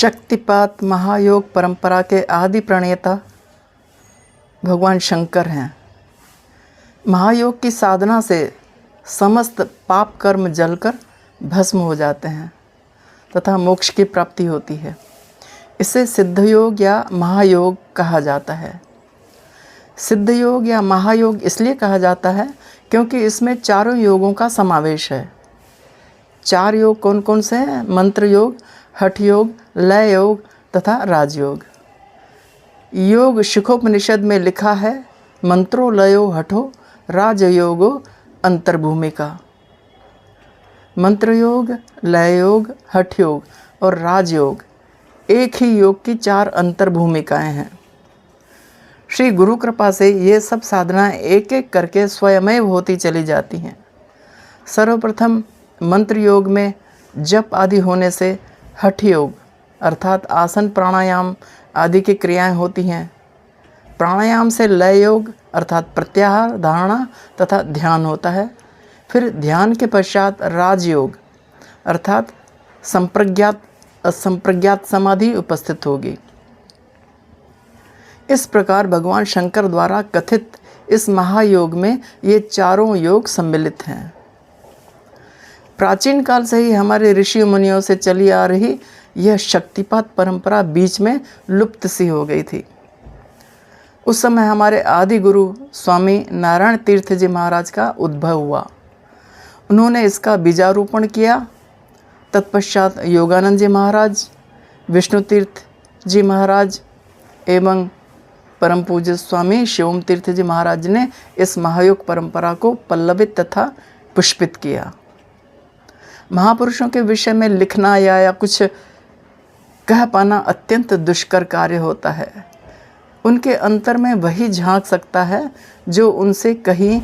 शक्तिपात महायोग परंपरा के आदि प्रणेता भगवान शंकर हैं। महायोग की साधना से समस्त पाप कर्म जलकर भस्म हो जाते हैं तथा मोक्ष की प्राप्ति होती है। इसे सिद्धयोग या महायोग कहा जाता है। सिद्धयोग या महायोग इसलिए कहा जाता है क्योंकि इसमें चारों योगों का समावेश है। चार योग कौन कौन से हैं? मंत्र योग, हठ योग, लय योग तथा राजयोग। योग शिखोपनिषद में लिखा है, मंत्रो लयो हठो राजयोगो अंतर्भूमिका। मंत्र योग, लय योग, हठ योग और राजयोग एक ही योग की चार अंतर्भूमिकाएं हैं। श्री गुरु कृपा से ये सब साधनाएं एक एक करके स्वयमेव होती चली जाती हैं। सर्वप्रथम मंत्र योग में जप आदि होने से हठ योग अर्थात आसन प्राणायाम आदि की क्रियाएं होती हैं। प्राणायाम से लय योग अर्थात प्रत्याहार, धारणा तथा ध्यान होता है। फिर ध्यान के पश्चात राजयोग अर्थात संप्रज्ञात असंप्रज्ञात समाधि उपस्थित होगी। इस प्रकार भगवान शंकर द्वारा कथित इस महायोग में ये चारों योग सम्मिलित हैं। प्राचीन काल से ही हमारे ऋषि मुनियों से चली आ रही यह शक्तिपात परंपरा बीच में लुप्त सी हो गई थी। उस समय हमारे आदि गुरु स्वामी नारायण तीर्थ जी महाराज का उद्भव हुआ। उन्होंने इसका बीजारोपण किया। तत्पश्चात योगानंद जी महाराज, विष्णु तीर्थ जी महाराज एवं परम पूज्य स्वामी शिवम तीर्थ जी महाराज ने इस महायोग परंपरा को पल्लवित तथा पुष्पित किया। महापुरुषों के विषय में लिखना या कुछ कह पाना अत्यंत दुष्कर कार्य होता है। उनके अंतर में वही झांक सकता है जो उनसे कहीं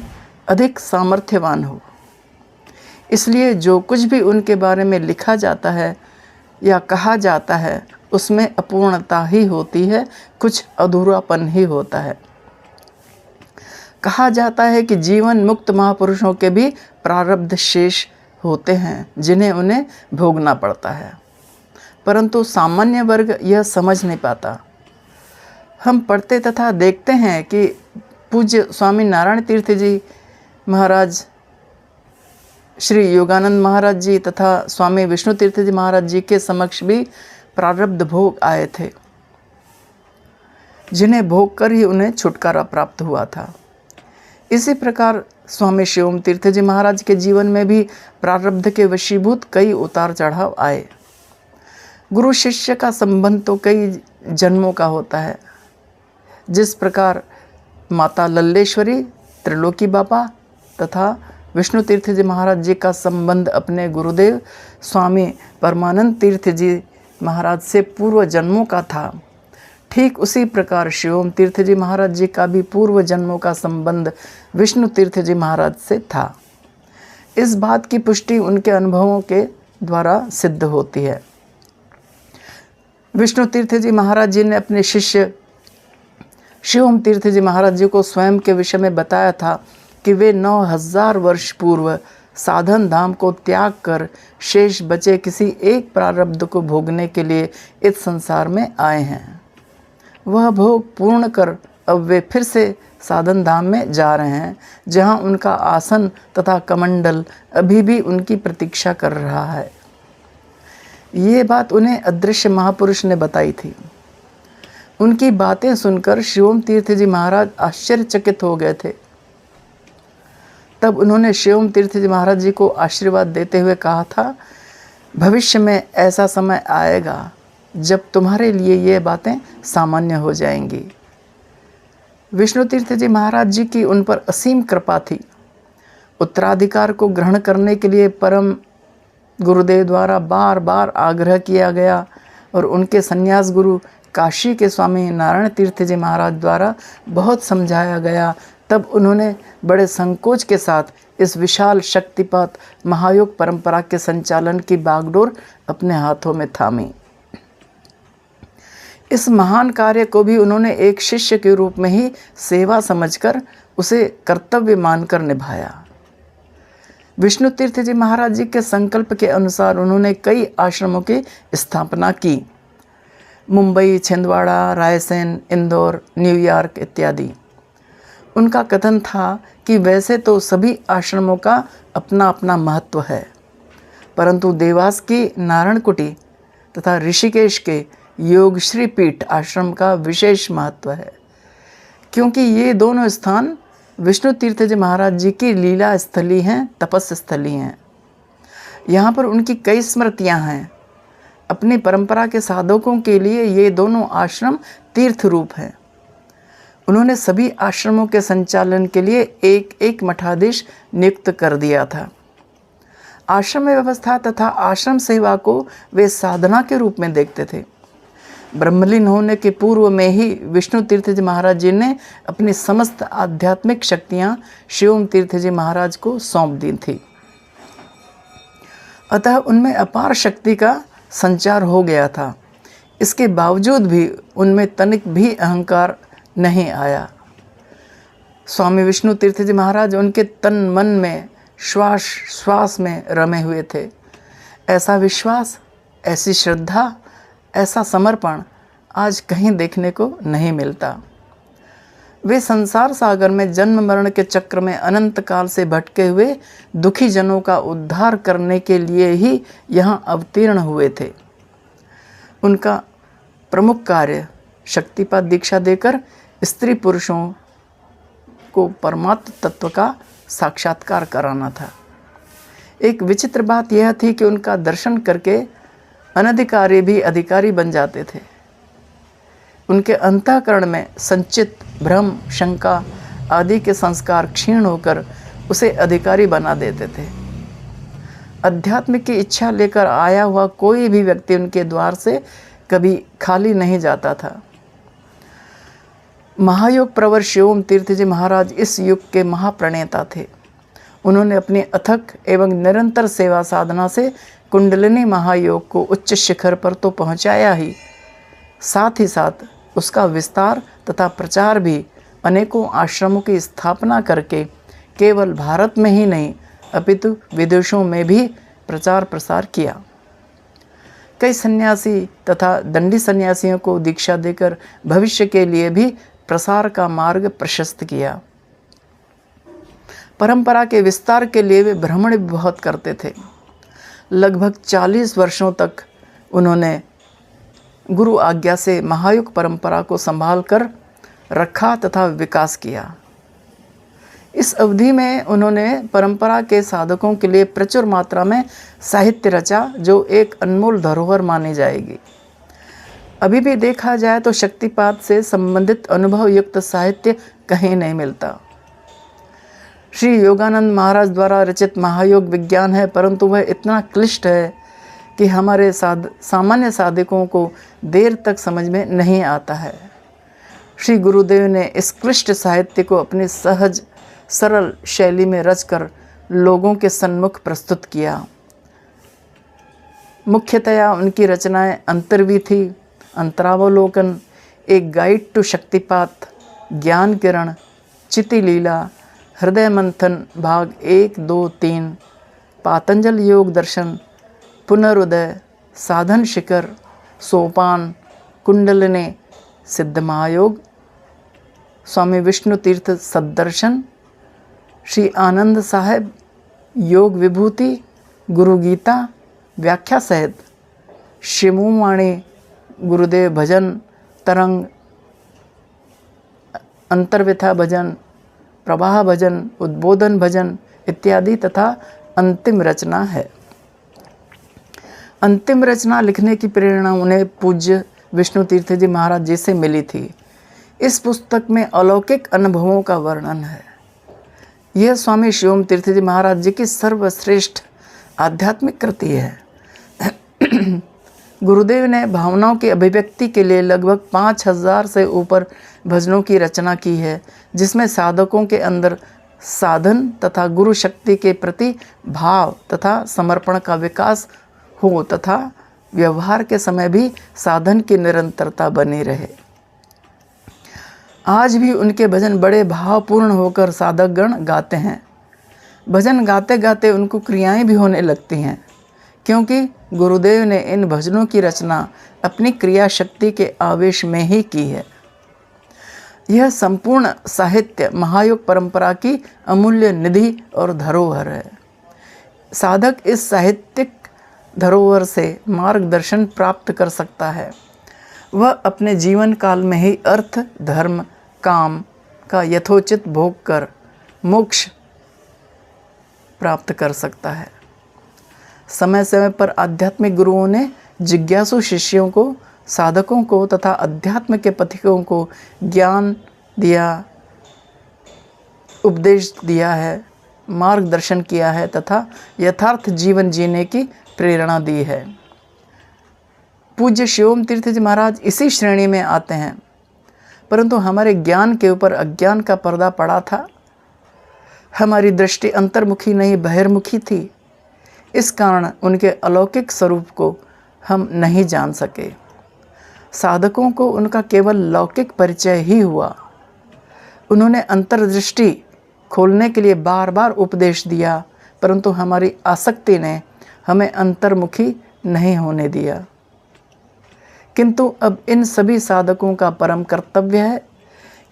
अधिक सामर्थ्यवान हो। इसलिए जो कुछ भी उनके बारे में लिखा जाता है या कहा जाता है उसमें अपूर्णता ही होती है, कुछ अधूरापन ही होता है। कहा जाता है कि जीवन मुक्त महापुरुषों के भी प्रारब्ध शेष होते हैं जिन्हें उन्हें भोगना पड़ता है, परंतु सामान्य वर्ग यह समझ नहीं पाता। हम पढ़ते तथा देखते हैं कि पूज्य स्वामी नारायण तीर्थ जी महाराज, श्री योगानंद महाराज जी तथा स्वामी विष्णु तीर्थ जी महाराज जी के समक्ष भी प्रारब्ध भोग आए थे, जिन्हें भोग कर ही उन्हें छुटकारा प्राप्त हुआ था। इसी प्रकार स्वामी शिवम तीर्थ जी महाराज के जीवन में भी प्रारब्ध के वशीभूत कई उतार चढ़ाव आए। गुरु शिष्य का संबंध तो कई जन्मों का होता है। जिस प्रकार माता लल्लेश्वरी, त्रिलोकी बाबा तथा विष्णु तीर्थ जी महाराज जी का संबंध अपने गुरुदेव स्वामी परमानंद तीर्थ जी महाराज से पूर्व जन्मों का था, ठीक उसी प्रकार शिवम तीर्थ जी महाराज जी का भी पूर्व जन्मों का संबंध विष्णु तीर्थ जी महाराज से था। इस बात की पुष्टि उनके अनुभवों के द्वारा सिद्ध होती है। विष्णु तीर्थ जी महाराज जी ने अपने शिष्य शिवम तीर्थ जी महाराज जी को स्वयं के विषय में बताया था कि वे 9000 वर्ष पूर्व साधन धाम को त्याग कर शेष बचे किसी एक प्रारब्ध को भोगने के लिए इस संसार में आए हैं। वह भोग पूर्ण कर अब वे फिर से साधन धाम में जा रहे हैं, जहां उनका आसन तथा कमंडल अभी भी उनकी प्रतीक्षा कर रहा है। ये बात उन्हें अदृश्य महापुरुष ने बताई थी। उनकी बातें सुनकर शिवम तीर्थ जी महाराज आश्चर्यचकित हो गए थे। तब उन्होंने शिवम तीर्थ जी महाराज जी को आशीर्वाद देते हुए कहा था, भविष्य में ऐसा समय आएगा जब तुम्हारे लिए ये बातें सामान्य हो जाएंगी। विष्णु तीर्थ जी महाराज जी की उन पर असीम कृपा थी। उत्तराधिकार को ग्रहण करने के लिए परम गुरुदेव द्वारा बार बार आग्रह किया गया और उनके संन्यास गुरु काशी के स्वामी नारायण तीर्थ जी महाराज द्वारा बहुत समझाया गया। तब उन्होंने बड़े संकोच के साथ इस विशाल शक्तिपात महायोग परंपरा के संचालन की बागडोर अपने हाथों में थामी। इस महान कार्य को भी उन्होंने एक शिष्य के रूप में ही सेवा समझकर उसे कर्तव्य मानकर निभाया। विष्णु तीर्थ जी महाराज जी के संकल्प के अनुसार उन्होंने कई आश्रमों की स्थापना की मुंबई, छिंदवाड़ा, रायसेन, इंदौर, न्यूयॉर्क इत्यादि। उनका कथन था कि वैसे तो सभी आश्रमों का अपना अपना महत्व है, परंतु देवास की नारायण कुटी तथा ऋषिकेश के योगश्री पीठ आश्रम का विशेष महत्व है, क्योंकि ये दोनों स्थान विष्णु तीर्थ जी महाराज जी की लीला स्थली हैं, तपस्या स्थली हैं। यहाँ पर उनकी कई स्मृतियाँ हैं। अपनी परंपरा के साधकों के लिए ये दोनों आश्रम तीर्थ रूप हैं। उन्होंने सभी आश्रमों के संचालन के लिए एक एक मठाधीश नियुक्त कर दिया था। आश्रम व्यवस्था तथा आश्रम सेवा को वे साधना के रूप में देखते थे। ब्रह्मलीन होने के पूर्व में ही विष्णु तीर्थ जी महाराज जी ने अपनी समस्त आध्यात्मिक शक्तियाँ शिवम तीर्थ जी महाराज को सौंप दी थी। अतः उनमें अपार शक्ति का संचार हो गया था। इसके बावजूद भी उनमें तनिक भी अहंकार नहीं आया। स्वामी विष्णु तीर्थ जी महाराज उनके तन मन में, श्वास श्वास में रमे हुए थे। ऐसा विश्वास, ऐसी श्रद्धा, ऐसा समर्पण आज कहीं देखने को नहीं मिलता। वे संसार सागर में जन्म मरण के चक्र में अनंत काल से भटके हुए दुखी जनों का उद्धार करने के लिए ही यहाँ अवतीर्ण हुए थे। उनका प्रमुख कार्य शक्तिपात दीक्षा देकर स्त्री पुरुषों को परमात्म तत्व का साक्षात्कार कराना था। एक विचित्र बात यह थी कि उनका दर्शन करके अनधिकारी भी अधिकारी बन जाते थे। उनके अंतःकरण में संचित भ्रम, शंका आदि के संस्कार क्षीण होकर उसे अधिकारी बना देते थे। अध्यात्म की इच्छा लेकर आया हुआ कोई भी व्यक्ति उनके द्वार से कभी खाली नहीं जाता था। महायोग प्रवर शिवम तीर्थ जी महाराज इस युग के महाप्रणेता थे। उन्होंने अपनी अथक एवं निरंतर सेवा साधना से कुंडलिनी महायोग को उच्च शिखर पर तो पहुंचाया ही साथ उसका विस्तार तथा प्रचार भी अनेकों आश्रमों की स्थापना करके केवल भारत में ही नहीं अपितु विदेशों में भी प्रचार प्रसार किया। कई सन्यासी तथा दंडी सन्यासियों को दीक्षा देकर भविष्य के लिए भी प्रसार का मार्ग प्रशस्त किया। परंपरा के विस्तार के लिए वे भ्रमण भी बहुत करते थे। लगभग 40 वर्षों तक उन्होंने गुरु आज्ञा से महायुग परंपरा को संभाल कर रखा तथा विकास किया। इस अवधि में उन्होंने परंपरा के साधकों के लिए प्रचुर मात्रा में साहित्य रचा, जो एक अनमोल धरोहर मानी जाएगी। अभी भी देखा जाए तो शक्तिपात से संबंधित अनुभव युक्त साहित्य कहीं नहीं मिलता। श्री योगानंद महाराज द्वारा रचित महायोग विज्ञान है, परंतु वह इतना क्लिष्ट है कि हमारे सामान्य साधकों को देर तक समझ में नहीं आता है। श्री गुरुदेव ने इस क्लिष्ट साहित्य को अपनी सहज सरल शैली में रचकर लोगों के सन्मुख प्रस्तुत किया। मुख्यतया उनकी रचनाएं अंतर्वी थी। अंतरावलोकन, एक गाइड टू शक्तिपात, ज्ञान किरण, चिति लीला, हृदय मंथन भाग 1, 2, 3, पातंजल योग दर्शन, पुनरुदय, साधन शिखर, सोपान, कुंडलिनी, सिद्ध महायोग, स्वामी विष्णु तीर्थ सद्दर्शन, श्री आनंद साहेब, योग विभूति, गुरु गीता व्याख्या सहित, शिववाणी, गुरुदेव भजन तरंग, अंतर्व्यथा भजन, प्रवाह भजन, उद्बोधन भजन इत्यादि तथा अंतिम रचना है। अंतिम रचना लिखने की प्रेरणा उन्हें पूज्य विष्णु तीर्थ जी महाराज जी से मिली थी। इस पुस्तक में अलौकिक अनुभवों का वर्णन है। यह स्वामी शिवम तीर्थ जी महाराज जी की सर्वश्रेष्ठ आध्यात्मिक कृति है। गुरुदेव ने भावनाओं की अभिव्यक्ति के लिए लगभग 5000 से ऊपर भजनों की रचना की है, जिसमें साधकों के अंदर साधन तथा गुरु शक्ति के प्रति भाव तथा समर्पण का विकास हो तथा व्यवहार के समय भी साधन की निरंतरता बनी रहे। आज भी उनके भजन बड़े भावपूर्ण होकर साधकगण गाते हैं। भजन गाते गाते उनको क्रियाएं भी होने लगती हैं, क्योंकि गुरुदेव ने इन भजनों की रचना अपनी क्रिया शक्ति के आवेश में ही की है। यह संपूर्ण साहित्य महायोग परंपरा की अमूल्य निधि और धरोहर है। साधक इस साहित्यिक धरोहर से मार्गदर्शन प्राप्त कर सकता है। वह अपने जीवन काल में ही अर्थ, धर्म, काम का यथोचित भोग कर मोक्ष प्राप्त कर सकता है। समय समय पर आध्यात्मिक गुरुओं ने जिज्ञासु शिष्यों को, साधकों को तथा अध्यात्म के पथिकों को ज्ञान दिया, उपदेश दिया है, मार्गदर्शन किया है तथा यथार्थ जीवन जीने की प्रेरणा दी है। पूज्य शिवोम तीर्थ जी महाराज इसी श्रेणी में आते हैं, परंतु हमारे ज्ञान के ऊपर अज्ञान का पर्दा पड़ा था। हमारी दृष्टि अंतर्मुखी नहीं बहिर्मुखी थी। इस कारण उनके अलौकिक स्वरूप को हम नहीं जान सके। साधकों को उनका केवल लौकिक परिचय ही हुआ। उन्होंने अंतर्दृष्टि खोलने के लिए बार बार उपदेश दिया, परंतु हमारी आसक्ति ने हमें अंतर्मुखी नहीं होने दिया। किंतु अब इन सभी साधकों का परम कर्तव्य है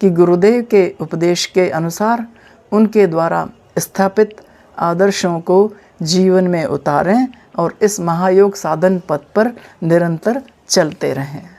कि गुरुदेव के उपदेश के अनुसार उनके द्वारा स्थापित आदर्शों को जीवन में उतारें और इस महायोग साधन पथ पर निरंतर चलते रहें।